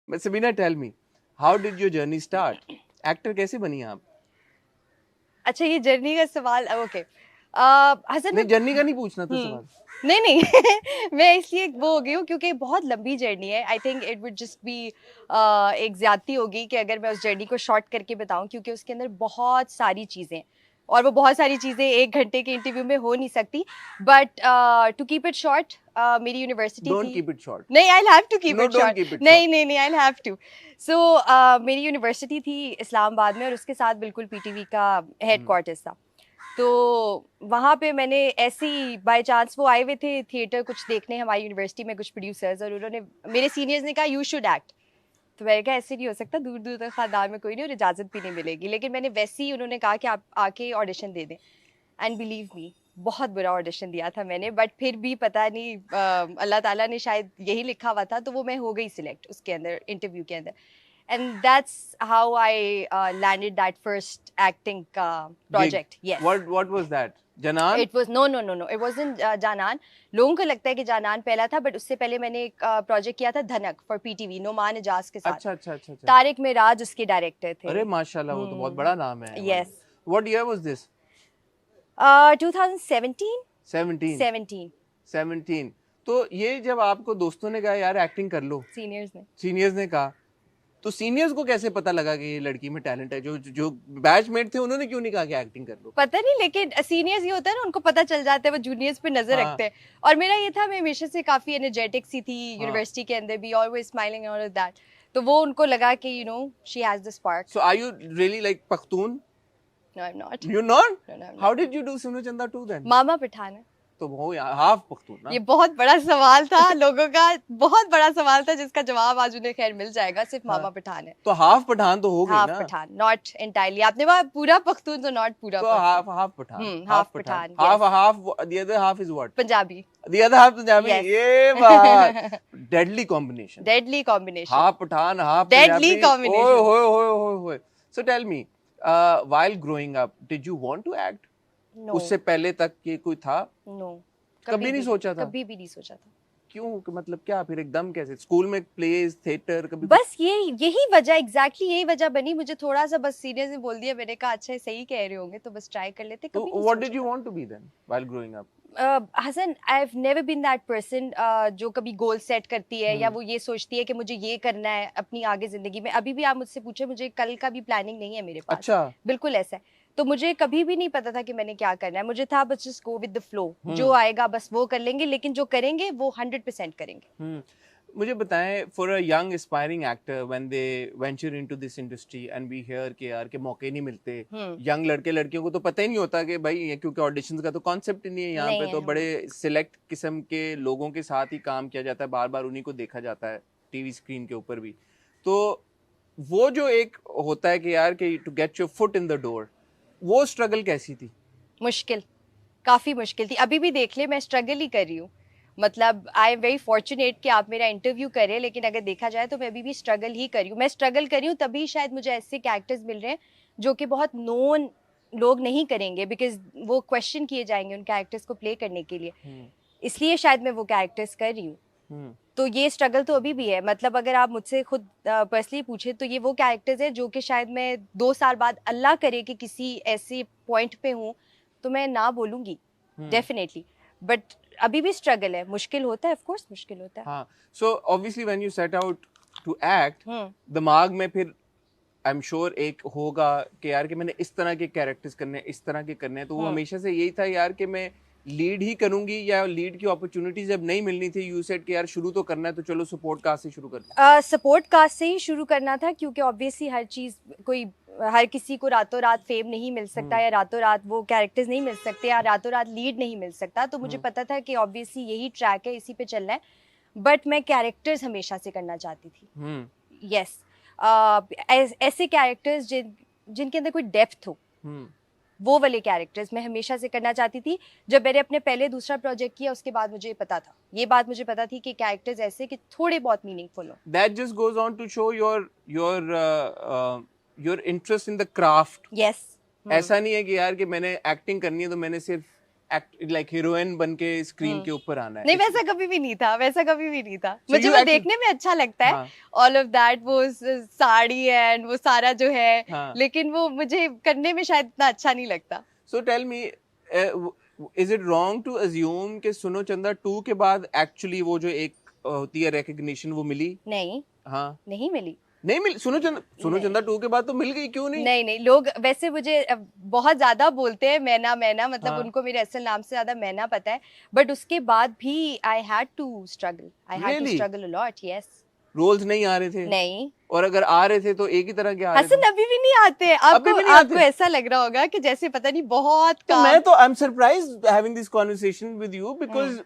But Sabina, tell me, how did your journey start? Actor कैसे बनी आप? अच्छा, ये जर्नी का सवाल, ओके। हसन नहीं, जर्नी का नहीं पूछना था हम्म सवाल। नहीं नहीं मैं इसलिए वो हो गई हूँ क्योंकि बहुत लंबी जर्नी है। I think it would just be एक ज्यादती होगी कि अगर मैं उस जर्नी को शॉर्ट करके बताऊं, क्योंकि उसके अंदर बहुत सारी चीजें, और वो बहुत सारी चीजें 1 घंटे के इंटरव्यू में हो नहीं सकती। But to keep it short, मेरी यूनिवर्सिटी Don't थी। keep it short. नहीं, I have to keep No, it don't short. keep it short. नहीं नहीं नहीं, आई हैव टू। सो मेरी यूनिवर्सिटी थी इस्लामाबाद में, और उसके साथ बिल्कुल पीटीवी का हेड क्वार्टर्स था। तो वहाँ पे मैंने ऐसे ही बाय चांस, वो आए हुए थे थिएटर कुछ देखने हमारी यूनिवर्सिटी में, कुछ प्रोड्यूसर्स, और उन्होंने, मेरे सीनियर्स ने कहा यू शुड एक्ट। तो मैंने कहा ऐसे नहीं हो सकता, दूर दूर तक खानदान में कोई नहीं और इजाज़त भी नहीं मिलेगी, लेकिन मैंने वैसे ही, उन्होंने कहा कि आप आके ऑडिशन दे दें। एंड बिलीव मी, बहुत बुरा ऑडिशन दिया था मैंने, बट फिर भी पता नहीं अल्लाह ताला ने शायद यही लिखा हुआ था, तो वो मैं हो गई सिलेक्ट उसके अंदर, इंटरव्यू के अंदर। And that's how I landed that first acting Gig. project. Yes. What was that? Janan? It was no. It wasn't जानान। लोगों को लगता है कि जानान पहला था, बट उससे पहले मैंने एक प्रोजेक्ट किया था धनक फॉर पीटीवी, नोमान इजाज के साथ। अच्छा अच्छा अच्छा अच्छा। तारिक मेराज उसके डायरेक्टर थे। अरे माशाल्लाह, वो तो बहुत बड़ा नाम है। Yes. What year was this? 2017। 17. 17 17. तो ये जब आपको दोस्तों ने कहा यार एक्टिंग कर लो, सीनियर्स ने। सीनियर्स ने कहा, तो सीनियर्स को कैसे पता लगा कि ये लड़की में टैलेंट है? जो जो बैचमेट थे उन्होंने क्यों नहीं कहा कि एक्टिंग कर लो? पता नहीं, लेकिन सीनियर्स ये होता है ना, उनको पता चल जाता है, वो जूनियर्स पे नजर हाँ। रखते हैं। और मेरा ये था, मैं हमेशा से काफी एनर्जेटिक सी थी हाँ। यूनिवर्सिटी के अंदर भी, always smiling and all of that. तो वो उनको लगा कि you know she has the spark. So are you really like Pakhtun? No, I am not. You're not? No, no, I'm How not. did you do Sunu Chanda 2 then? मामा पठान है। तो वो half Pakhtun ना? ये बहुत बड़ा सवाल था लोगों का, बहुत बड़ा सवाल था जिसका जवाब आज उन्हें खैर मिल जाएगा। सिर्फ मामा पठान है। तो हाफ पठान तो हो गई हाफ ना? Pathan, not entirely. आपने कहा पूरा पख्तून, तो नॉट पूरा तो Pakhtun. Half Pathan. Half Pathan, half the other half is what? Punjabi. The other half Punjabi. Yes. ये बात deadly combination. Deadly combination. Half Pathan half Deadly Punjabi. combination. ओए। So tell me, while growing up, did you want to act? No उससे पहले तक ये कोई था? No, कभी नहीं सोचा था? कभी भी नहीं सोचा था। क्यों? मतलब क्या फिर एकदम कैसे? स्कूल में प्लेज, थिएटर कभी? बस यही वजह, एग्जैक्टली यही वजह बनी। मुझे थोड़ा सा बस सीनियर्स ने बोल दिया, मैंने कहा अच्छा सही कह रहे होंगे, तो बस ट्राई कर लेते। तो कभी नहीं what सोचा did you था। want to be then while growing up? Hasan, I have never been that person जो कभी गोल सेट करती है, या वो ये सोचती है कि मुझे ये करना है अपनी आगे जिंदगी में। अभी भी आप मुझसे पूछे, मुझे कल का भी प्लानिंग नहीं है मेरे पास। अच्छा। बिल्कुल ऐसा है। तो मुझे कभी भी नहीं पता था कि मैंने क्या करना है। मुझे था बस just go with the flow, जो आएगा बस वो कर लेंगे, लेकिन जो करेंगे वो 100% करेंगे। मुझे बताएं, for a young aspiring actor when they venture into this industry and we hear के यार के मौके नहीं मिलते, यंग लड़के लड़कियों को तो पता ही नहीं होता कि भाई ये, क्योंकि ऑडिशंस का तो कॉन्सेप्ट ही नहीं है यहाँ पे, तो बड़े सिलेक्ट किस्म के लोगों के साथ ही काम किया जाता है, बार बार उन्हीं को देखा जाता है टीवी स्क्रीन के ऊपर भी। तो वो जो एक होता है कि यार कि to get your foot in the door, वो स्ट्रगल कैसी थी? मुश्किल, काफ़ी मुश्किल थी। अभी भी देख ले, मैं स्ट्रगल ही कर रही हूँ। मतलब आई एम वेरी फॉर्चुनेट कि आप मेरा इंटरव्यू करें, लेकिन अगर देखा जाए तो मैं अभी भी स्ट्रगल ही कर रही हूँ। मैं स्ट्रगल कर रही हूँ तभी शायद मुझे ऐसे कैरेक्टर्स मिल रहे हैं जो कि बहुत नोन लोग नहीं करेंगे, बिकॉज वो क्वेश्चन किए जाएंगे उन कैरेक्टर्स को प्ले करने के लिए। इसलिए शायद मैं वो कैरेक्टर्स कर रही हूँ। तो ये स्ट्रगल तो अभी भी है। मतलब अगर आप मुझसे खुद पर्सनली पूछे, तो ये वो कैरेक्टर्स है जो कि शायद मैं 2 साल बाद, अल्लाह करे कि किसी ऐसे पॉइंट पे हूँ, तो मैं ना बोलूंगी डेफिनेटली। बट अभी भी स्ट्रगल है, मुश्किल होता है, ऑफ कोर्स मुश्किल होता है। हाँ, so obviously when you set out to act, दिमाग में फिर आई एम श्योर एक होगा कि यार कि मैंने इस तरह के कैरेक्टर्स करने हैं, इस तरह के करने हैं। तो वो हमेशा से यही था यार कि मैं लीड ही करूंगी, या लीड की अपॉर्चुनिटी जब नहीं मिलनी थी, यू सेड कि यार शुरू तो करना है, तो चलो सपोर्ट कास्ट से शुरू करते हैं। सपोर्ट कास्ट से ही शुरू करना था, क्योंकि ऑब्वियसली हर चीज़, कोई हर किसी को रातों रात फेम नहीं मिल सकता, या रातों रात वो कैरेक्टर्स नहीं मिल सकते, या रातों रात लीड नहीं मिल सकता। तो मुझे पता था कि ऑब्वियसली यही ट्रैक है, इसी पे चलना है। बट मैं कैरेक्टर्स हमेशा से करना चाहती थी। यस, ऐसे कैरेक्टर्स जिनके अंदर कोई डेप्थ हो, वो वाले कैरेक्टर्स मैं हमेशा से करना चाहती थी। जब मैंने अपने पहले दूसरा प्रोजेक्ट किया, उसके बाद मुझे पता था, ये बात मुझे पता थी कि कैरेक्टर्स ऐसे कि थोड़े बहुत मीनिंगफुल हो। That just goes on to show your interest in the craft. Yes. ऐसा नहीं है कि यार कि मैंने एक्टिंग करनी है तो मैंने सिर्फ एक्ट लाइक हीरोइन बन के स्क्रीन के ऊपर आना है? नहीं, वैसा कभी भी नहीं था, वैसा कभी भी नहीं था। So मुझे you वो actually- देखने में अच्छा लगता है, हाँ, ऑल ऑफ दैट, वो साड़ी एंड वो सारा जो है, हाँ. लेकिन वो मुझे करने में शायद इतना अच्छा नहीं लगता। So tell me, is it wrong to assume कि सुनो चंदा 2 के बाद एक्चुअली वो जो एक होती है recognition वो मिली? नहीं, हाँ, नहीं मिली। नहीं मिली। सुनो नहीं। चंदा 2 के बाद तो मिल गई, क्यों नहीं? नहीं नहीं, लोग वैसे मुझे बहुत ज्यादा बोलते हैं मैना मैना, मतलब हाँ. उनको मेरे असल नाम से ज्यादा मैना पता है, बट उसके बाद भी I had to struggle, I had to Really? Struggle a lot. Yes. Roles नहीं आ रहे थे? नहीं, और अगर आ रहे थे तो एक ही तरह के आ रहे हसन थे? अभी भी नहीं आते। अभी भी नहीं आपको आते? ऐसा लग रहा होगा कि जैसे पता नहीं बहुत तो काम। मैं तो I am surprised having this conversation with you because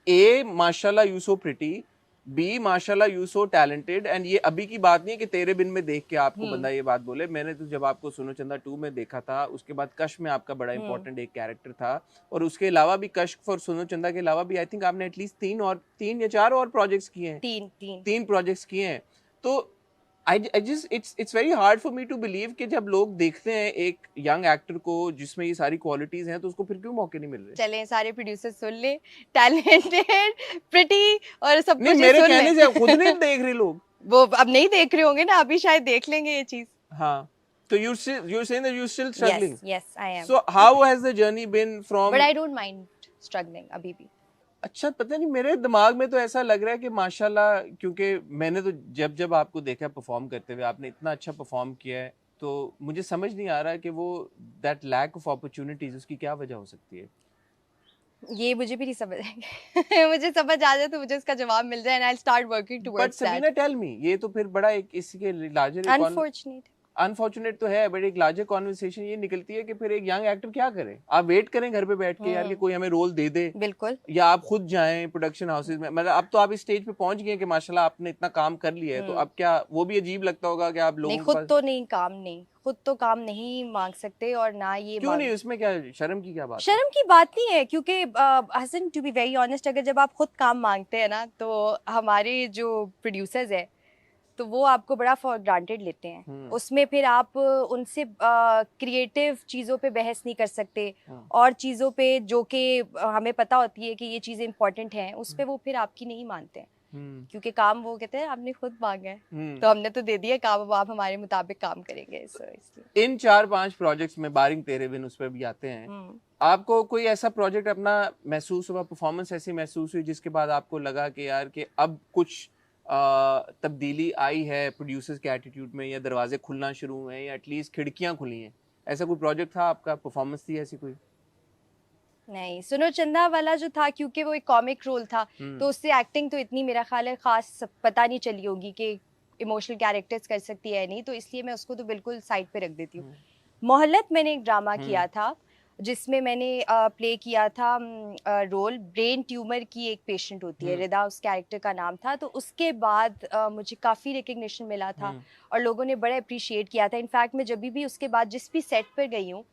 a माशाल्लाह यू सो प्रिटी, बी माशाल्लाह यू सो टैलेंटेड, एंड ये अभी की बात नहीं है कि तेरे बिन में देख के आपको बंदा ये बात बोले। मैंने तो जब आपको सुनो चंदा 2 में देखा था, उसके बाद कश में आपका बड़ा इंपॉर्टेंट एक कैरेक्टर था, और उसके अलावा भी कश फॉर सुनो चंदा के अलावा भी आई थिंक आपने एटलीस्ट 3 या 4 और प्रोजेक्ट्स किए हैं। तीन प्रोजेक्ट्स किए हैं। तो I just it's very hard for me to believe कि जब लोग देखते हैं एक यंग एक्टर को जिसमें ये सारी क्वालिटीज हैं, तो उसको फिर क्यों मौके नहीं मिल रहे? चलें, सारे प्रोड्यूसर सुन ले, टैलेंटेड, प्रिटी और सब नहीं, कुछ मेरे सुन कहने ले। से खुद नहीं देख रहे लोग। वो अब नहीं देख रहे होंगे ना, अभी शायद देख लेंगे ये चीज। हाँ, तो you're saying that you're still struggling. Yes, I am. So how has the journey been from? But I don't mind struggling अभी भी। अच्छा, पता नहीं, मेरे दिमाग में तो ऐसा लग रहा है कि माशाल्लाह, क्योंकि मैंने तो जब आपको देखा परफॉर्म करते हुए, आपने इतना अच्छा परफॉर्म किया है, तो मुझे समझ नहीं आ रहा कि वो दैट लैक ऑफ अपॉर्चुनिटीज, उसकी क्या वजह हो सकती है? ये मुझे भी नहीं समझ आएगा। मुझे समझ आ जाए तो मुझे उसका जवाब मिल जाए, and I'll start working but towards that. Sabina tell me, ये तो फिर बड़ा एक इसके लार्जर Unfortunate. अनफॉर्चुनेट तो है, बट एक लार्जर कॉन्वर्सेशन ये निकलती है कि फिर एक यंग एक्टर क्या करे? आप वेट करें घर पे बैठ के यार कि कोई हमें रोल दे दे, बिल्कुल। या आप खुद जाएं प्रोडक्शन हाउसेज में? मतलब अब तो आप इस स्टेज पे पहुंच गए हैं कि माशाल्लाह आपने इतना काम कर लिया है, तो अब क्या वो भी अजीब लगता होगा कि आप लोगों नहीं, के खुद पास तो नहीं, काम नहीं, खुद तो काम नहीं मांग सकते, और ना ये क्यों नहीं? उसमें क्या शर्म की क्या बात है? शर्म की बात नहीं है, क्योंकि Hasan, to be very honest, अगर जब आप खुद काम मांगते हैं ना, तो हमारे जो प्रोड्यूसर्स है तो वो आपको बड़ा फॉर ग्रांटेड लेते हैं। उसमें फिर आप उनसे क्रिएटिव चीज़ों पे बहस नहीं कर सकते, और चीज़ों पे जो कि हमें पता होती है कि ये चीज़ें इंपॉर्टेंट हैं, उस पे वो फिर आपकी नहीं मानते हैं, क्योंकि काम वो कहते हैं आपने खुद मांगा है, तो हमने तो दे दिया काम, अब आप हमारे मुताबिक काम करेंगे। इसलिए इन 4-5 प्रोजेक्ट्स में, बारिंग तेरे बिन उस पर भी आते हैं, आपको कोई ऐसा प्रोजेक्ट अपना महसूस हुआ, परफॉर्मेंस ऐसी महसूस हुई जिसके बाद आपको लगा कि यार कि अब कुछ तब्दीली आई है प्रोड्यूसर्स के एटीट्यूड में, या दरवाजे खुलना शुरू हुए हैं, या एटलीस्ट खिड़कियां खुली हैं? ऐसा कोई प्रोजेक्ट था आपका, परफॉर्मेंस थी ऐसी कोई? नहीं, सुनो चंदा वाला जो था, क्योंकि वो एक कॉमिक रोल था, तो उससे एक्टिंग तो इतनी मेरा ख्याल है खास पता नहीं चली होगी कि इमोशनल कैरेक्टर्स कर सकती है नहीं, तो इसलिए मैं उसको तो बिल्कुल साइड पे रख देती हूँ। मोहल्लत मैंने एक ड्रामा किया था, जिसमें मैंने प्ले किया था रोल, ब्रेन ट्यूमर की एक पेशेंट होती है, रिदा उस कैरेक्टर का नाम था। तो उसके बाद मुझे काफ़ी रिकग्निशन मिला था, और लोगों ने बड़ा अप्रिशिएट किया था। इनफैक्ट मैं जब भी उसके बाद जिस भी सेट पर गई हूँ,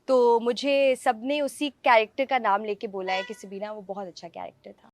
तो मुझे सबने उसी कैरेक्टर का नाम लेके बोला है कि सबीना वो बहुत अच्छा कैरेक्टर था।